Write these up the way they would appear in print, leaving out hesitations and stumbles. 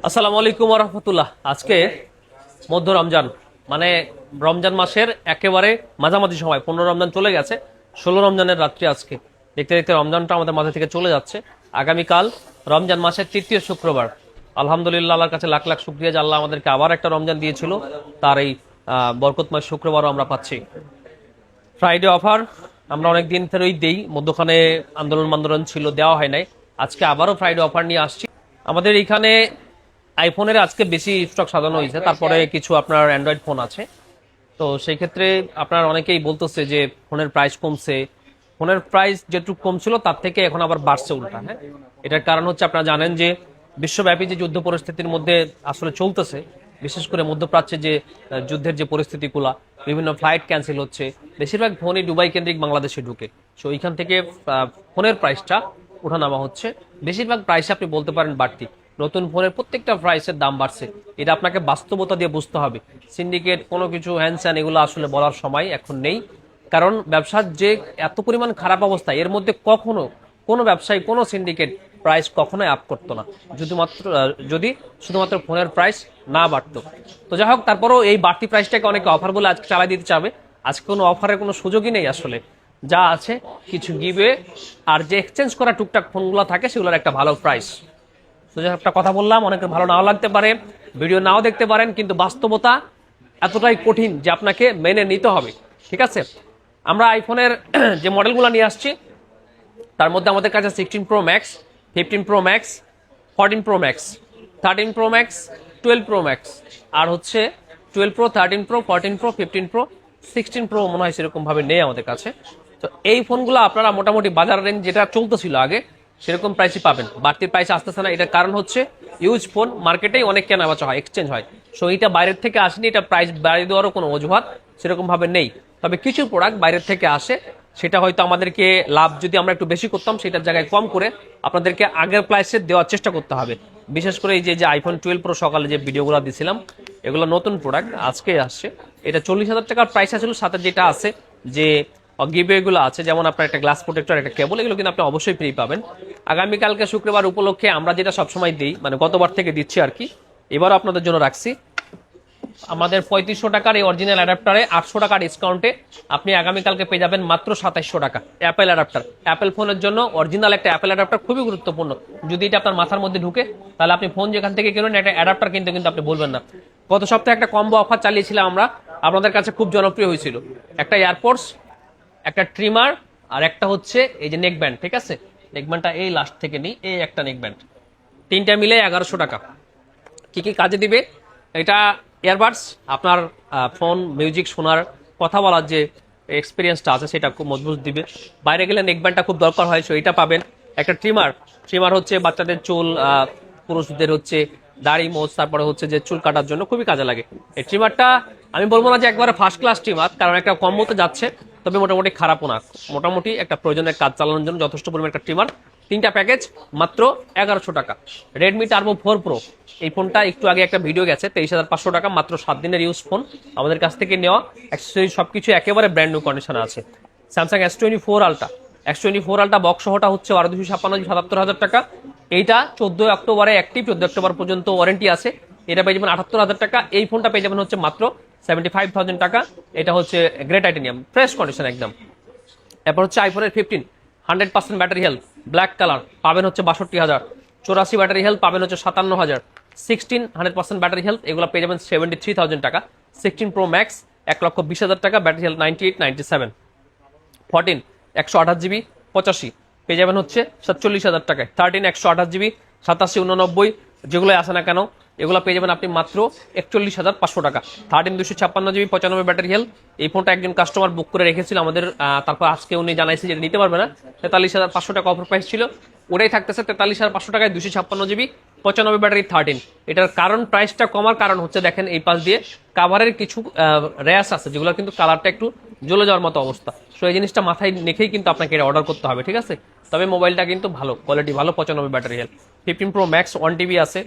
আসসালামু আলাইকুম রহমতুল্লাহ। আজকে মধ্য রমজান, মানে রমজান মাসের একেবারে মাঝামাঝি সময়। 15 রমজান চলে গেছে, 16 রমজানের রাত্রি আজকে। দেখতে দেখতে রমজানটা আমাদের মাঝে থেকে চলে যাচ্ছে। আগামীকাল রমজান মাসের তৃতীয় শুক্রবার। আলহামদুলিল্লাহ, আল্লাহর কাছে লাখ লাখ শুকরিয়া যে আল্লাহ আমাদেরকে আবার একটা রমজান দিয়েছিল। তার এই বরকতময় শুক্রবারও আমরা পাচ্ছি। ফ্রাইডে অফার আমরা অনেক দিন ধরেই দেই, মধ্যখানে আন্দোলন ছিল, দেওয়া হয় নাই। আজকে আবারও ফ্রাইডে অফার নিয়ে আসছি। আমাদের এখানে আইফোনের আজকে বেশি স্টক সাজানো হয়েছে, তারপরে কিছু আপনার অ্যান্ড্রয়েড ফোন আছে। তো সেই ক্ষেত্রে আপনার অনেকেই বলতেছে যে ফোনের প্রাইস কমছে। ফোনের প্রাইস যেটুকু কম ছিল তার থেকে এখন আবার বাড়ছে উল্টা। হ্যাঁ, এটার কারণ হচ্ছে আপনারা জানেন যে বিশ্বব্যাপী যে যুদ্ধ পরিস্থিতির মধ্যে আসলে চলতেছে, বিশেষ করে মধ্যপ্রাচ্যে যে যুদ্ধের যে পরিস্থিতিগুলা, বিভিন্ন ফ্লাইট ক্যান্সেল হচ্ছে, বেশিরভাগ ফোনই দুবাই কেন্দ্রিক বাংলাদেশে ঢুকে। সো ওইখান থেকে ফোনের প্রাইসটা ওঠানামা হচ্ছে। বেশিরভাগ প্রাইসে আপনি বলতে পারেন বাড়তি। নতুন ফোনের প্রত্যেকটা প্রাইসের দাম বাড়ছে। এটা আপনাকে বাস্তবতা দিয়ে বুঝতে হবে। সিন্ডিকেট কোনো কিছু হ্যান্ডস্যান এগুলো আসলে বলার সময় এখন নেই। কারণ ব্যবসার যে এত পরিমাণ খারাপ অবস্থা, এর মধ্যে কখনো কোনো ব্যবসায়ী, কোনো সিন্ডিকেট প্রাইস কখনোই আপ করতো না, যদি শুধুমাত্র ফোনের প্রাইস না বাড়তো। তো যাই হোক, তারপরেও এই বাড়তি প্রাইসটাকে অনেকে অফার বলে আজকে চালাই দিতে চাবে। আজকে কোনো অফারের কোনো সুযোগই নেই আসলে। যা আছে কিছু গিভওয়ে আর যে এক্সচেঞ্জ করা টুকটাক ফোনগুলো থাকে সেগুলোর একটা ভালো প্রাইস। তো যে একটা কথা বললাম, অনেকের ভালো নাও লাগতে পারে, ভিডিও নাও দেখতে পারেন, কিন্তু বাস্তবতা এতটাই কঠিন যে আপনাকে মেনে নিতে হবে। ঠিক আছে, আমরা আইফোনের যে মডেলগুলো নিয়ে আসছি তার মধ্যে আমাদের কাছে 16 pro max, 15 pro max, 14 pro max, 13 pro max, 12 pro max, আর হচ্ছে 12 pro, 13 pro, 14 pro, 15 pro, 16 pro মনে হয় সেরকম ভাবে নেই আমাদের কাছে। তো এই ফোনগুলো আপনারা মোটামুটি বাজার রেঞ্জ যেটা চলতেছিল আগে সেরকম প্রাইসই পাবেন। বাড়তি প্রাইস আসতেছে না। এটার কারণ হচ্ছে ইউজ ফোন মার্কেটেই অনেক কেনা বেচা হয়, এক্সচেঞ্জ হয়। সো এটা বাইরের থেকে আসেনি, এটা প্রাইস বাড়িয়ে দেওয়ারও কোনো অজুহাত সেরকম ভাবে নেই। তবে কিছু প্রোডাক্ট বাইরের থেকে আসে, সেটা হয়তো আমাদেরকে লাভ যদি আমরা একটু বেশি করতাম সেটার জায়গায় কম করে আপনাদেরকে আগের প্রাইসে দেওয়ার চেষ্টা করতে হবে। বিশেষ করে এই যে আইফোন 12 প্রো সকালে যে ভিডিওগুলো দিছিলাম, এগুলো নতুন প্রোডাক্ট আজকে আসছে। এটা 40,000 টাকার প্রাইস আছিল, সাথে যেটা আছে যে গিভওয়েগুলো আছে, যেমন আপনার একটা গ্লাস প্রোটেক্টর, একটা কেবল, এগুলো কিন্তু আপনি অবশ্যই ফ্রি পাবেন। আগামীকালকে শুক্রবার উপলক্ষে আমরা যেটা সবসময় দিই, মানে গতবার থেকে দিচ্ছি আর কি, এবারও আপনাদের জন্য রাখছি। আমাদের 3500 টাকার এই অরিজিনাল অ্যাডাপ্টারে 800 টাকা ডিসকাউন্টে আপনি আগামীকালকে পেয়ে যাবেন মাত্র 2700 টাকা অ্যাপেল অ্যাডাপ্টার। অ্যাপেল ফোনের জন্য অরিজিনাল একটা অ্যাপেল অ্যাডাপ্টার খুবই গুরুত্বপূর্ণ। যদি এটা আপনার মাথার মধ্যে ঢুকে, তাহলে আপনি ফোন যেখান থেকে কিনুন একটা অ্যাডাপ্টার কিনতে কিন্তু আপনি বলবেন না। গত সপ্তাহে একটা কম্বো অফার চালিয়েছিলাম আমরা, আপনাদের কাছে খুব জনপ্রিয় হয়েছিল। একটা এয়ারপোর্টস, একটা ট্রিমার, আর একটা হচ্ছে এই যে নেক ব্যান্ড। ঠিক আছে, নেক ব্যান্ডটা এই লাস্ট থেকে নিই, এই একটা নেক ব্যান্ড, তিনটা মিলে 1100 টাকা। কি কি কাজে দিবে? এটা ইয়ারবাডস, আপনার ফোন মিউজিক শোনার, কথা বলার যে এক্সপিরিয়েন্সটা আছে সেটা খুব মজবুত দিবে। বাইরে গেলে নেকব্যান্ডটা খুব দরকার হয়, সো এটা পাবেন। একটা ট্রিমার, ট্রিমার হচ্ছে বাচ্চাদের চুল, পুরুষদের হচ্ছে দাড়ি মোজ, তারপরে হচ্ছে যে চুল কাটার জন্য খুবই কাজে লাগে। এই ট্রিমারটা আমি বলবো না যে একবারে ফার্স্ট ক্লাস ট্রিমার, কারণ একটা কম্বোতে যাচ্ছে, তবে মোটামুটি খারাপও না। মোটামুটি একটা প্রয়োজনের কাজ চালানোর জন্য যথেষ্ট পরিমাণ একটা ট্রিমার। তিনটা প্যাকেজ মাত্র 1100 টাকা। রেডমি টার্বো 4 প্রো, এই ফোনটা একটু আগে একটা ভিডিও গেছে, 23,500 টাকা, মাত্র 7 দিনের ইউজ ফোন, আমাদের কাছ থেকে নেওয়া। অ্যাক্সেসরি সবকিছু একেবারে ব্র্যান্ড নিউ কন্ডিশনে আছে। Samsung S24 ultra, S24 ultra box সহটা হচ্ছে 1256 77,000 টাকা। এইটা 14 অক্টোবরে অ্যাক্টিভ, 14 অক্টোবর পর্যন্ত ওয়ারেন্টি আছে। এটা পেয়ে যাবেন 78,000 টাকা। এই ফোনটা পেয়ে যাবেন হচ্ছে মাত্র 75,000 টাকা। এটা হচ্ছে গ্রে টাইটেনিয়াম, ফ্রেশ কন্ডিশন একদম। এরপর হচ্ছে আইফোনের 15 100% ব্যাটারি হেলথ, ব্ল্যাক কালার, পাবেন হচ্ছে 62,000। 84 ব্যাটারি হেলথ পাবেন হচ্ছে 57,000। 16 100% ব্যাটারি হেলথ, এগুলো পেয়ে যাবেন 73,000 টাকা। 16 প্রো ম্যাক্স 1,20,000 টাকা, ব্যাটারি হেলথ 98 97। 14 128 জিবি 85 পেয়ে যাবেন হচ্ছে 47,000 টাকায়। 13 128 জিবি 87 89, যেগুলো আসে না কেন এগুলো পেয়ে যাবেন আপনি মাত্র 41,500 টাকা। 13 256 জিবি 95 ব্যাটারি হেলথ, এই ফোনটা একজন কাস্টমার বুক করে রেখেছিল আমাদের, তারপর আজকে উনি জানাইছে যে নিতে পারবে না। 43,500 টাকা অফার প্রাইস ছিল, ওটাই থাকতেছে 43,500 টাকায় 256 জিবি 95 ব্যাটারি 13। এটার কারণ, প্রাইসটা কমার কারণ হচ্ছে দেখেন এই পাশ দিয়ে কাভারের কিছু র্যাশ আছে, যেগুলো কিন্তু কালারটা একটু জ্বলে যাওয়ার মতো অবস্থা। সো এই জিনিসটা মাথায় রেখেই কিন্তু আপনাকে এটা অর্ডার করতে হবে। ঠিক আছে, তবে মোবাইলটা কিন্তু ভালো কোয়ালিটি, ভালো 95 battery health. 15 pro max 1 TB আছে,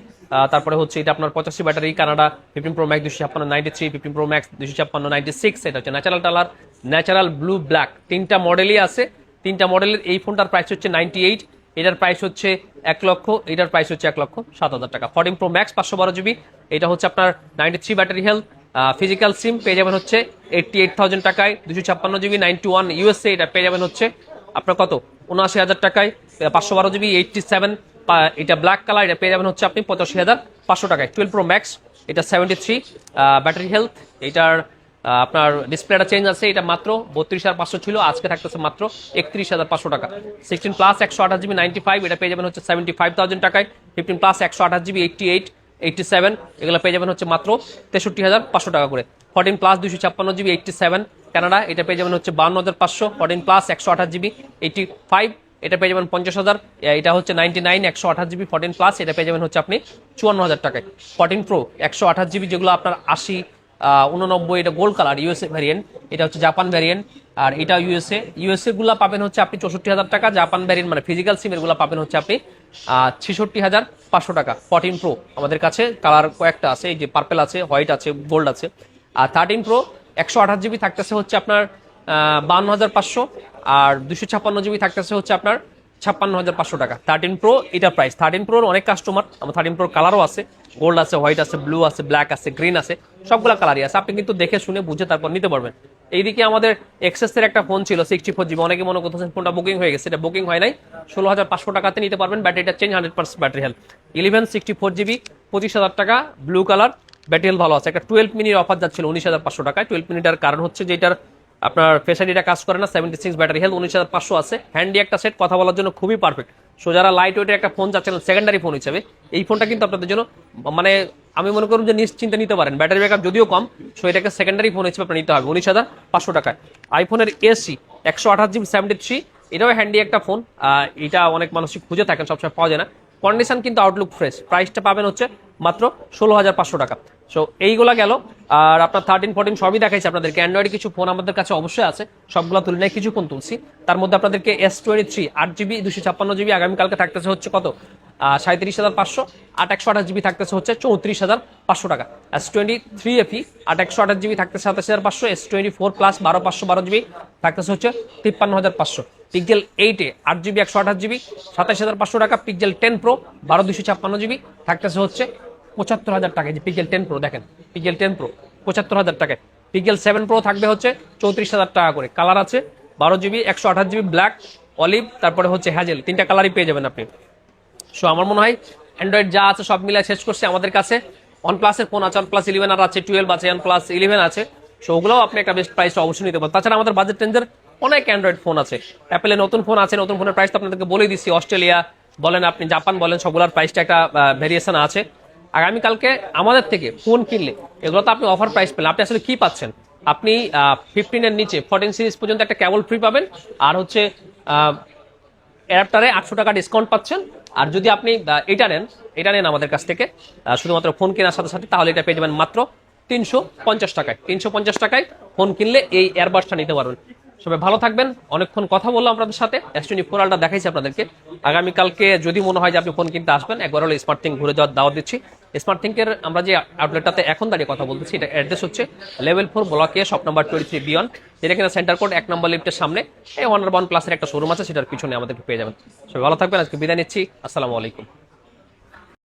তারপরে হচ্ছে এটা আপনার 85 battery Canada. 15 pro max 256 93, 15 pro max 256 96। এটা হচ্ছে natural colour, natural blue, black, তিনটা মডেলই আছে। তিনটা মডেলের এই ফোনটার প্রাইস হচ্ছে 98। এটার প্রাইস হচ্ছে 1 লক্ষ, এটার প্রাইস হচ্ছে 1,07,000 টাকা। 14 প্রো ম্যাক্স 512 জিবি, এটা হচ্ছে আপনার 93 ব্যাটারি হেলথ, ফিজিক্যাল সিম পেয়ে যাবেন হচ্ছে 88,000 টাকায়, 256 জিবি 91 ইউএসএ, এটা পেয়ে যাবেন হচ্ছে আপনার কত 79,000 টাকায়, 512 জিবি 87, এটা ব্ল্যাক কালার, এটা পেয়ে যাবেন হচ্ছে আপনি 85,500 টাকায়। 12 প্রো ম্যাক্স, এটা 73 ব্যাটারি হেলথ, এটার আপনার ডিসপ্লেটা চেঞ্জ আছে, এটা মাত্র 32,500 ছিল, আজকে থাকতেছে মাত্র 31,500 টাকা। 16 প্লাস 128 জিবি 95, এটা পেয়ে যাবেন হচ্ছে 75,000 টাকায়। 15 প্লাস 128 জিবি 88, 87, এগুলো পেয়ে যাবেন হচ্ছে মাত্র 63,500 টাকা করে। 14 প্লাস 256 জিবি 87 কানাডা, এটা পেয়ে যাবেন হচ্ছে 52,500। 14 প্লাস 128 জিবি 85, এটা পেয়ে যাবেন 50,000। এটা হচ্ছে 99 128 জিবি 14 প্লাস, এটা পেয়ে যাবেন হচ্ছে আপনি 54,000 টাকায়। 14 প্রো 128 জিবি যেগুলো আপনার 80 89, এটা গোল্ড কালার ইউএসএ ভ্যারিয়েন্ট, এটা হচ্ছে জাপান ভ্যারিয়েন্ট, আর এটা ইউএসএ গুলা পাবেন হচ্ছে আপনি 64,000 টাকা। জাপান ভ্যারিয়েন্ট মানে ফিজিক্যাল সিমের গুলা পাবেন হচ্ছে আপনি 66,500 টাকা। 14 প্রো আমাদের কাছে কালার কয়েকটা আছে, এই যে পার্পেল আছে, হোয়াইট আছে, গোল্ড আছে। আর 13 প্রো 128 জিবি থাকতেছে হচ্ছে আপনার 52,500, আর 256 জিবি থাকতেছে হচ্ছে আপনার 56,500 টাকা। 13 প্রো এটা প্রাইস। 13 প্রোর অনেক কাস্টমার, আমার 13 প্রোর কালারও আছে, গোল্ড আছে, হোয়াইট আছে, ব্লু আছে, ব্ল্যাক আছে, গ্রিন আছে, সবগুলা কালারই আছে। আপনি কিন্তু দেখে শুনে বুঝে তারপর নিতে পারবেন। এইদিকে আমাদের এক্সেসের একটা ফোন ছিল 64 জিবি, অনেকে মনে করতেছেন ফোনটা বুকিং হয়ে গেছে, এটা বুকিং হয় নাই। 16,500 টাকাতে নিতে পারবেন, ব্যাটারিটা চেঞ্জ 100% ব্যাটারি হেলথ। 11 64 জিবি 25,000 টাকা, ব্লু কালার, ব্যাটারি হেলথ ভালো আছে। একটা 12 মিনিট অফার যাচ্ছিল 19,500 টাকায়। 12 মিনিটের কারণ হচ্ছে যে এটার আপনার ফেস আইডিটা কাজ করে না, 76 ব্যাটারি হেলথ, 19,500 আছে। হ্যান্ডি একটা সেট, কথা বলার জন্য খুবই পারফেক্ট। সো যারা লাইট ওয়েটের একটা ফোন চাচ্ছেন সেকেন্ডারি ফোন হিসেবে, এই ফোনটা কিন্তু আপনাদের জন্য মানে আমি মনে করুন যে নিশ্চিন্তে নিতে পারেন। ব্যাটারি ব্যাকআপ যদিও কম, সো এটাকে সেকেন্ডারি ফোন হিসেবে আপনার নিতে হবে 19,500 টাকায়। আইফোনের এসি 128 জিবি 73, এটাও হ্যান্ডি একটা ফোন, এটা অনেক মানুষই খুঁজে থাকেন, সবসময় পাওয়া যায় না। কন্ডিশন কিন্তু আউটলুক ফ্রেশ, প্রাইসটা পাবেন হচ্ছে মাত্র 16,500 টাকা। সো এইগুলা গেল। আর আপনার 13 14 সবই দেখাইছে আপনাদেরকে। অ্যান্ড্রয়েডে কিছু ফোন আমাদের কাছে অবশ্যই আছে, সবগুলো তুলে নেয়, কিছু ফোন তুলছি। তার মধ্যে আপনাদেরকে S23 8 জিবি 256 জিবি আগামীকালকে থাকতেছে হচ্ছে কত 37,500, 128 জিবি থাকতেছে হচ্ছে 34,500 টাকা। S23 FE 128 জিবি থাকতেছে 27,500, S24 প্লাস 12,512 জিবি থাকতেছে হচ্ছে 53,500। পিক্সেল 8 8 জিবি 128 জিবি 27,500 টাকা। পিক্সেল 10 প্রো 12,256 জিবি থাকতেছে হচ্ছে 75,000 টাকা। যে পিক্সেল 10 প্রো দেখেন, পিক্সেল 10 প্রো 75,000 টাকায়। পিক্সেল 7 প্রো থাকবে হচ্ছে 34,000 টাকা করে। কালার আছে 12 জিবি 128 জিবি ব্ল্যাক, অলিভ, তারপরে হচ্ছে হ্যাজেল, তিনটা কালারই পেয়ে যাবেন আপনি। সো আমার মনে হয় অ্যান্ড্রয়েড যা আছে সব মিলে শেষ করছে। আমাদের কাছে OnePlus-এর ফোন আছে, OnePlus 11 আর আছে, 12 আছে, OnePlus 11 আছে। সো ওগুলোও আপনি একটা বেস্ট প্রাইস অবশ্যই নিতে পারেন। তাছাড়া আমাদের বাজেট রেঞ্জের অনেক অ্যান্ড্রয়েড ফোন আছে। অ্যাপেলের নতুন ফোন আছে, নতুন ফোনের প্রাইস তো আপনাদেরকে বলেই দিচ্ছি। অস্ট্রেলিয়া বলেন, আপনি জাপান বলেন, সবগুলোর প্রাইসটা একটা ভেরিয়েশন আছে। আগামীকালকে আমাদের থেকে ফোন কিনলে এগুলো তো আপনি অফার প্রাইস পেলেন। আপনি আসলে কি পাচ্ছেন? আপনি 15 এর নিচে 14 সিরিজ পর্যন্ত একটা কেবল ফ্রি পাবেন, আর হচ্ছে অ্যাডাপ্টারে 800 টাকা ডিসকাউন্ট পাচ্ছেন। আর যদি আপনি এটা নেন আমাদের কাছ থেকে শুধুমাত্র ফোন কেনার সাথে সাথে, তাহলে এটা পেয়ে যাবেন মাত্র 350 টাকায়। 350 টাকায় ফোন কিনলে এই এয়ারবাডসটা নিতে পারবেন। সবাই ভালো থাকবেন। অনেকক্ষণ কথা বললাম আপনাদের সাথে, S24 আলট্রা দেখাইছি আপনাদেরকে। আগামীকালকে যদি মনে হয় যে আপনি ফোন কিনতে আসবেন, একবার হলে স্মার্ট থিঙ্ক ঘুরে যাওয়ার দাওয়াত দিচ্ছি। স্মার্ট থিঙ্কের আমরা যে আউটলেটটাতে এখন দাঁড়িয়ে কথা বলতেছি, এটা অ্যাড্রেস হচ্ছে লেভেল 4 ব্লক এ, শপ নাম্বার 23 বিয়ন, যেটা কিনা সেন্টার কোড 1 নম্বর লিফটের সামনে এই 1+1 প্লাসের একটা শোরুম আছে, সেটার পিছনে আমাদেরকে পেয়ে যাবেন। সবাই ভালো থাকবেন। আজকে বিদায় নিচ্ছি। আসসালামু আলাইকুম।